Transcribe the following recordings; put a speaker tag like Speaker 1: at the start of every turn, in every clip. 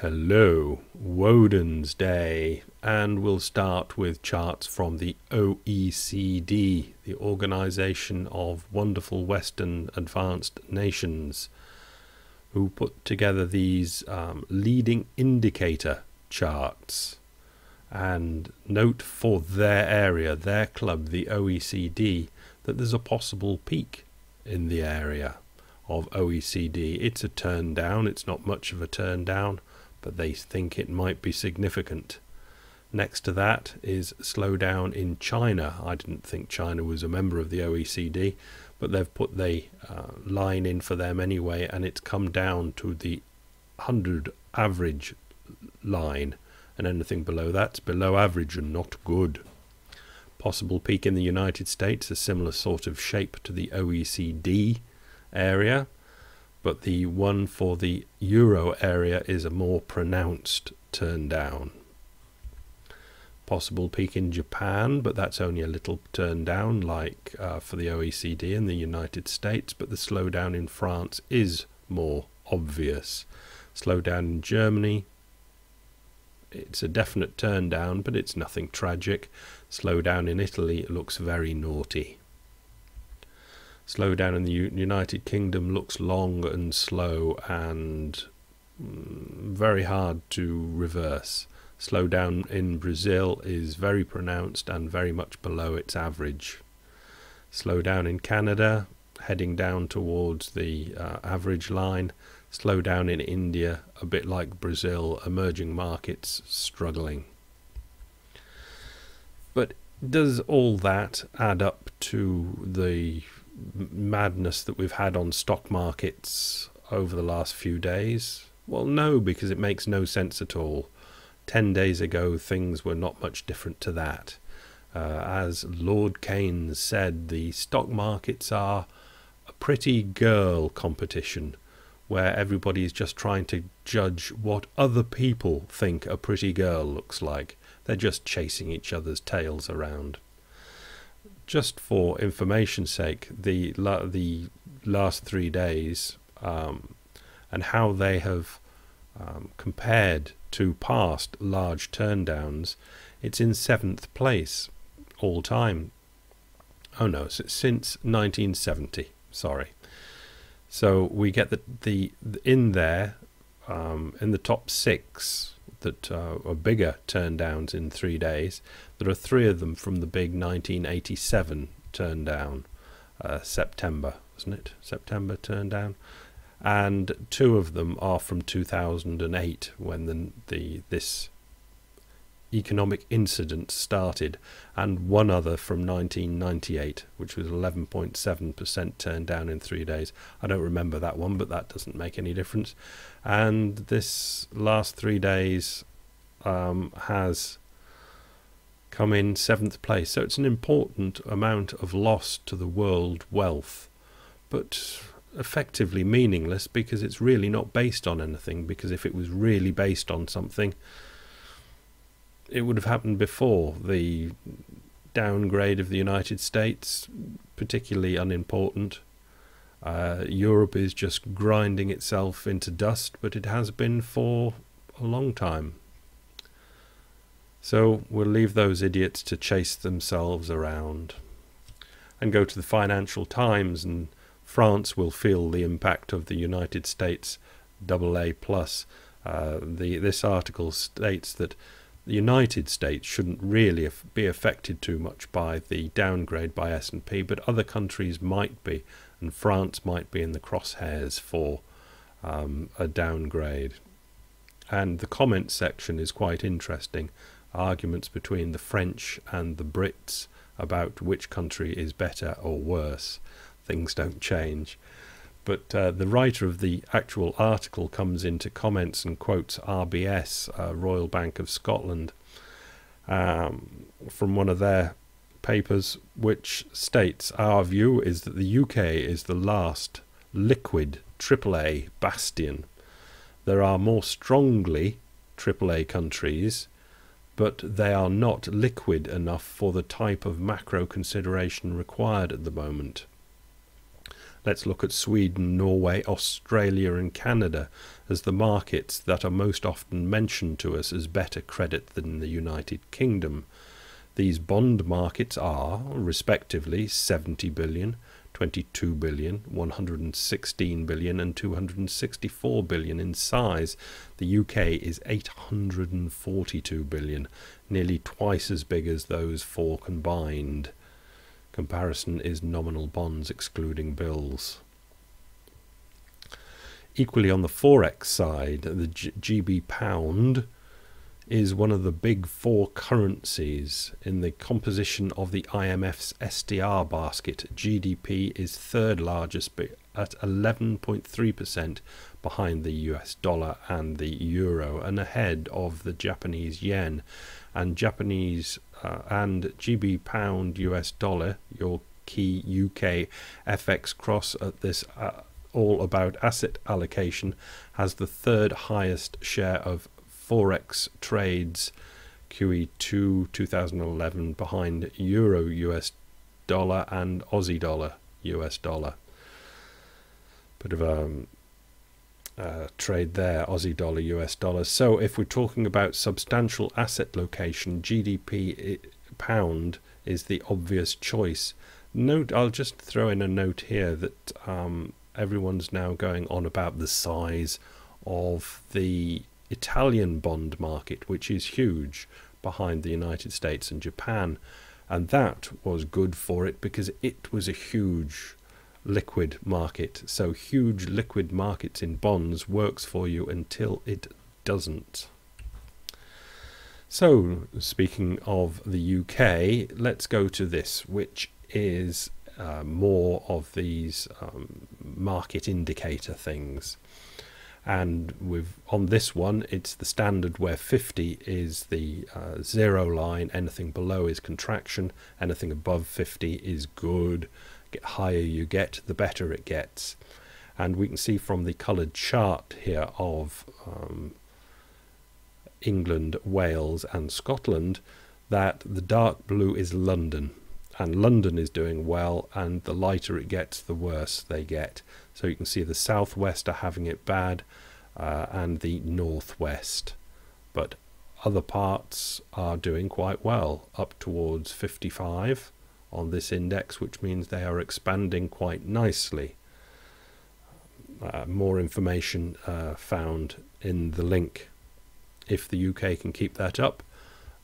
Speaker 1: Hello, Woden's Day, and we'll start with charts from the OECD, the Organization of Wonderful Western Advanced Nations, who put together these leading indicator charts. And note for their area, their club, the OECD, that there's a possible peak in the area of OECD. It's a turn down, it's not much of a turn down, but they think it might be significant. Next to that is slowdown in China. I didn't think China was a member of the OECD, but they've put the line in for them anyway, and it's come down to the 100 average line, and anything below that's below average and not good. Possible peak in the United States, a similar sort of shape to the OECD area, but the one for the euro area is a more pronounced turn down. Possible peak in Japan, but that's only a little turn down like for the OECD and the United States, but the slowdown in France is more obvious. Slowdown in Germany, it's a definite turn down, but it's nothing tragic. Slowdown in Italy looks very naughty. Slowdown in the United Kingdom looks long and slow and very hard to reverse. Slowdown in Brazil is very pronounced and very much below its average. Slowdown in Canada, heading down towards the average line. Slowdown in India, a bit like Brazil, emerging markets struggling. But does all that add up to the madness that we've had on stock markets over the last few days? Well, no, because it makes no sense at all. 10 days ago things were not much different to that. As Lord Keynes said, the stock markets are a pretty girl competition where everybody is just trying to judge what other people think a pretty girl looks like. They're just chasing each other's tails around. Just for information's sake, the last 3 days and how they have compared to past large turndowns, it's in 7th place all time. Oh no, since 1970. Sorry. So we get the in there in the top 6 that are bigger turndowns in 3 days. There are 3 of them from the big 1987 turn down, September, wasn't it? September turn down, and 2 of them are from 2008 when this economic incident started, and 1 other from 1998, which was 11.7% turned down in 3 days. I don't remember that one, but that doesn't make any difference. And this last 3 days has come in 7th place, so it's an important amount of loss to the world wealth, but effectively meaningless because it's really not based on anything, because if it was really based on something, it would have happened before. The downgrade of the United States, particularly unimportant. Europe is just grinding itself into dust, but it has been for a long time. So we'll leave those idiots to chase themselves around and go to the Financial Times, and France will feel the impact of the United States AA+. This article states that the United States shouldn't really be affected too much by the downgrade by S&P, but other countries might be, and France might be in the crosshairs for a downgrade. And the comment section is quite interesting. Arguments between the French and the Brits about which country is better or worse. Things don't change. But the writer of the actual article comes into comments and quotes RBS, Royal Bank of Scotland, from one of their papers, which states, "Our view is that the UK is the last liquid AAA bastion. There are more strongly AAA countries, but they are not liquid enough for the type of macro consideration required at the moment. Let's look at Sweden, Norway, Australia and Canada as the markets that are most often mentioned to us as better credit than the United Kingdom. These bond markets are, respectively, 70 billion, 22 billion, 116 billion and 264 billion in size. The UK is 842 billion, nearly twice as big as those four combined. Comparison is nominal bonds excluding bills. Equally on the forex side, the GB pound is one of the big four currencies in the composition of the IMF's SDR basket. GDP is third largest at 11.3% behind the US dollar and the euro, and ahead of the Japanese yen. And and GB pound US dollar, your key UK FX cross at this all about asset allocation, has the third highest share of forex trades QE2 2011 behind euro US dollar and Aussie dollar US dollar. Bit of a trade there, Aussie dollar US dollar. So if we're talking about substantial asset location, GDP pound is the obvious choice. Note, I'll just throw in a note here that everyone's now going on about the size of the Italian bond market, which is huge behind the United States and Japan, and that was good for it because it was a huge liquid market. So huge liquid markets in bonds works for you until it doesn't. So speaking of the UK, let's go to this, which is more of these market indicator things. And on this one, it's the standard where 50 is the zero line, anything below is contraction, anything above 50 is good. Get higher you get, the better it gets. And we can see from the coloured chart here of England, Wales and Scotland that the dark blue is London. And London is doing well, and the lighter it gets, the worse they get. So you can see the southwest are having it bad, and the northwest. But other parts are doing quite well, up towards 55 on this index, which means they are expanding quite nicely. More information found in the link. If the UK can keep that up,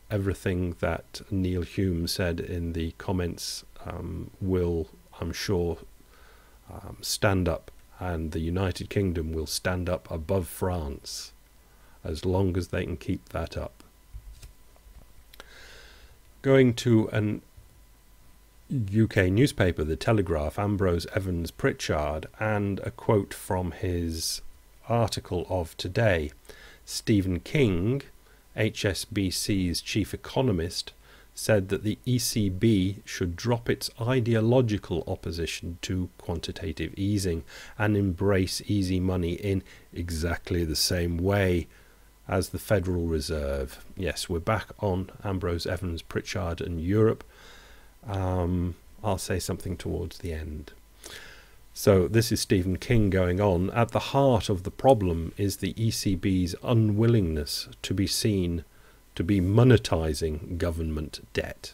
Speaker 1: everything that Neil Hume said in the comments will, I'm sure, stand up, and the United Kingdom will stand up above France as long as they can keep that up. Going to an UK newspaper, The Telegraph, Ambrose Evans Pritchard, and a quote from his article of today. Stephen King, HSBC's chief economist, said that the ECB should drop its ideological opposition to quantitative easing and embrace easy money in exactly the same way as the Federal Reserve. Yes, we're back on Ambrose Evans Pritchard and Europe. I'll say something towards the end. So this is Stephen King going on. At the heart of the problem is the ECB's unwillingness to be seen to be monetizing government debt.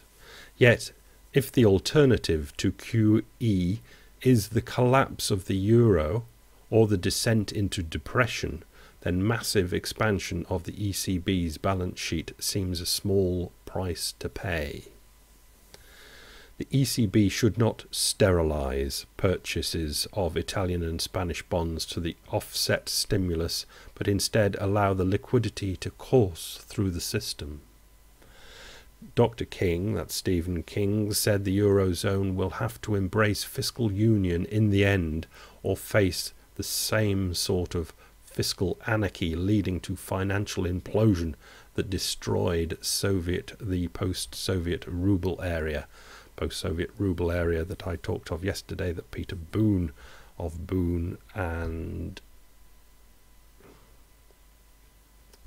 Speaker 1: Yet, if the alternative to QE is the collapse of the euro or the descent into depression, then massive expansion of the ECB's balance sheet seems a small price to pay. The ECB should not sterilize purchases of Italian and Spanish bonds to the offset stimulus, but instead allow the liquidity to course through the system. Dr. King, that's Stephen King, said the Eurozone will have to embrace fiscal union in the end or face the same sort of fiscal anarchy leading to financial implosion that destroyed the post-Soviet ruble area. Post-Soviet ruble area that I talked of yesterday, that Peter Boone of Boone and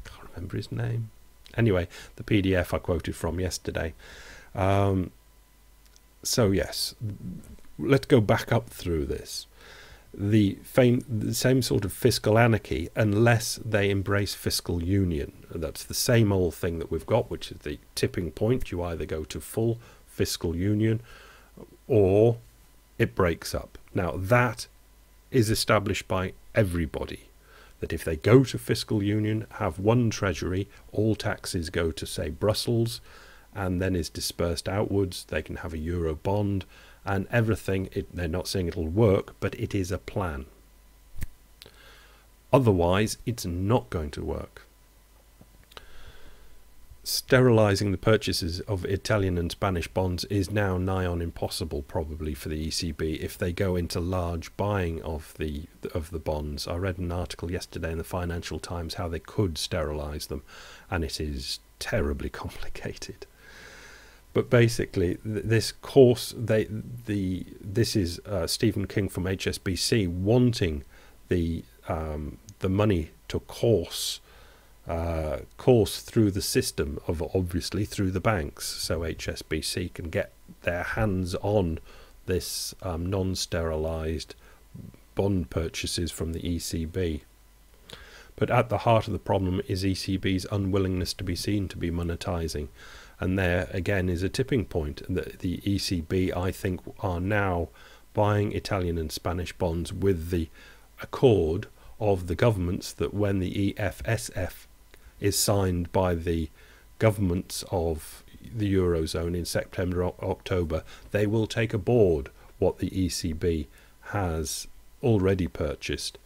Speaker 1: can't remember his name. Anyway, the PDF I quoted from yesterday. So yes, let's go back up through this. The same sort of fiscal anarchy, unless they embrace fiscal union. That's the same old thing that we've got, which is the tipping point. You either go to full fiscal union or it breaks up. Now, that is established by everybody, that if they go to fiscal union, have one treasury, all taxes go to, say, Brussels, and then is dispersed outwards. They can have a euro bond and everything. They're not saying it'll work, but it is a plan. Otherwise, it's not going to work. Sterilizing the purchases of Italian and Spanish bonds is now nigh on impossible, probably, for the ECB if they go into large buying of the bonds. I read an article yesterday in the Financial Times how they could sterilize them, and it is terribly complicated. But basically, this course, this is Stephen King from HSBC wanting the money to course through the system of, obviously, through the banks, so HSBC can get their hands on this non-sterilized bond purchases from the ECB. But at the heart of the problem is ECB's unwillingness to be seen to be monetizing. And there, again, is a tipping point. The ECB, I think, are now buying Italian and Spanish bonds with the accord of the governments that when the EFSF is signed by the governments of the Eurozone in September or October, they will take aboard what the ECB has already purchased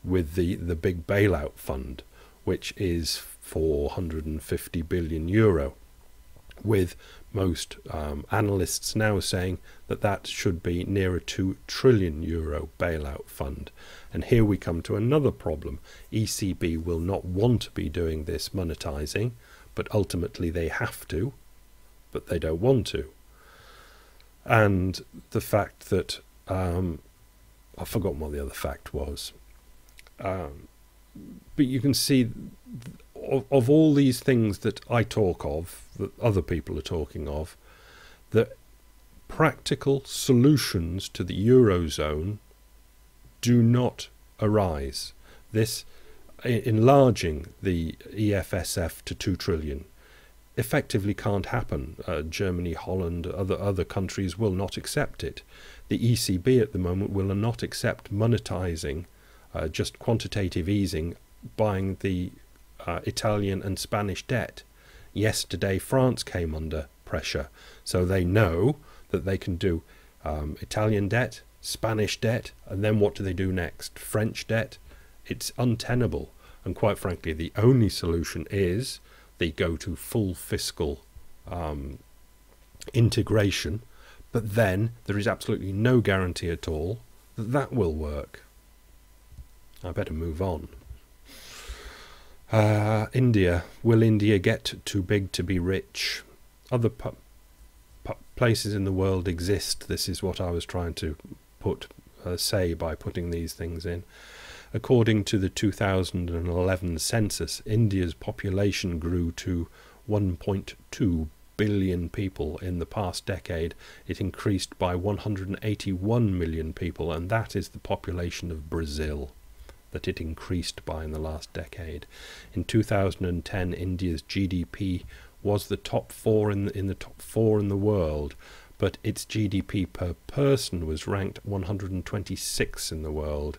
Speaker 1: with the big bailout fund, which is 450 billion euro. With most analysts now saying that should be near a 2 trillion euro bailout fund. And here we come to another problem. ECB will not want to be doing this monetizing, but ultimately they have to, but they don't want to. And the fact that, I've forgotten what the other fact was. But you can see of all these things that I talk of, that other people are talking of, that practical solutions to the Eurozone do not arise. This enlarging the EFSF to 2 trillion effectively can't happen. Germany, Holland, other countries will not accept it. The ECB at the moment will not accept monetizing, just quantitative easing, buying the Italian and Spanish debt. Yesterday, France came under pressure, so they know that they can do Italian debt, Spanish debt, and then what do they do next? French debt. It's untenable, and quite frankly, the only solution is they go to full fiscal integration, but then there is absolutely no guarantee at all that that will work. I better move on. India. Will India get too big to be rich? Other places in the world exist. This is what I was trying to say by putting these things in. According to the 2011 census, India's population grew to 1.2 billion people in the past decade. It increased by 181 million people, and that is the population of Brazil that it increased by in the last decade. In 2010, India's GDP was the top four in the top four in the world, but its GDP per person was ranked 126 in the world,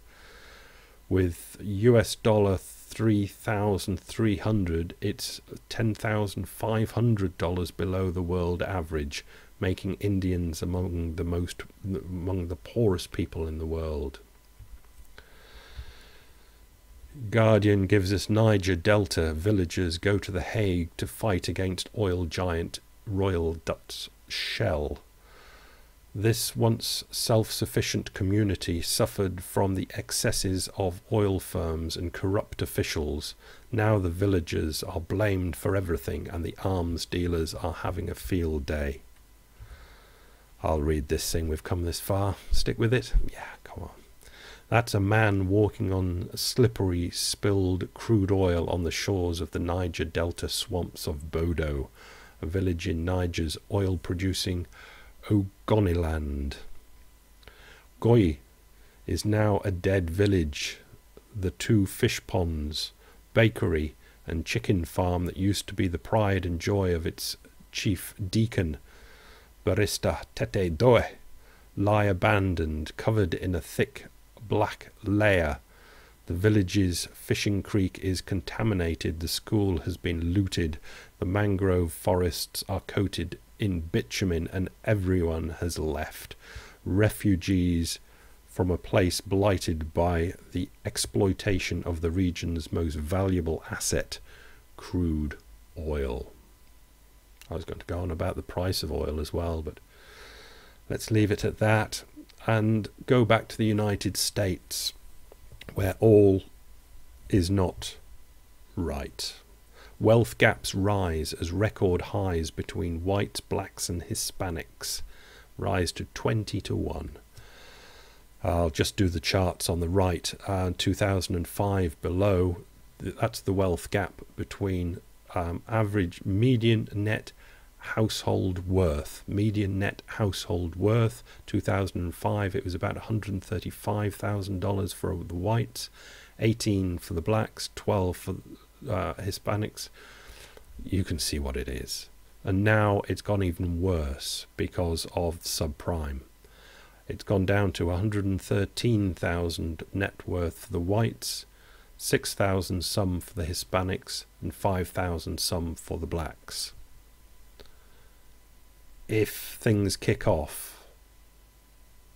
Speaker 1: with US dollar 3,300. It's $10,500 below the world average, making Indians among the poorest people in the world. Guardian gives us Niger Delta villagers go to The Hague to fight against oil giant Royal Dutch Shell. This once self-sufficient community suffered from the excesses of oil firms and corrupt officials. Now the villagers are blamed for everything, and the arms dealers are having a field day. I'll read this thing. We've come this far. Stick with it? Yeah, come on. That's a man walking on slippery, spilled crude oil on the shores of the Niger Delta swamps of Bodo, a village in Niger's oil-producing Ogoniland. Goi is now a dead village. The 2 fish ponds, bakery and chicken farm that used to be the pride and joy of its chief deacon, Barista Tete Doe, lie abandoned, covered in a thick black layer. The village's fishing creek is contaminated, the school has been looted, the mangrove forests are coated in bitumen, and everyone has left. Refugees from a place blighted by the exploitation of the region's most valuable asset, crude oil. I was going to go on about the price of oil as well, but let's leave it at that and go back to the United States, where all is not right. Wealth gaps rise as record highs between whites, blacks and Hispanics rise to 20 to 1. I'll just do the charts on the right. 2005 below, that's the wealth gap between average median net household worth. Median net household worth, 2005, it was about $135,000 for the whites, 18 for the blacks, 12 for Hispanics. You can see what it is. And now it's gone even worse because of subprime. It's gone down to 113,000 net worth for the whites, 6,000 some for the Hispanics, and 5,000 some for the blacks. If things kick off,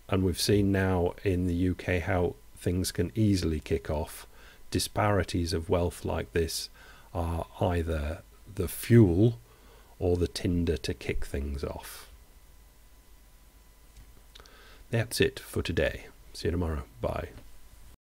Speaker 1: and we've seen now in the UK how things can easily kick off, disparities of wealth like this are either the fuel or the tinder to kick things off. That's it for today. See you tomorrow. Bye.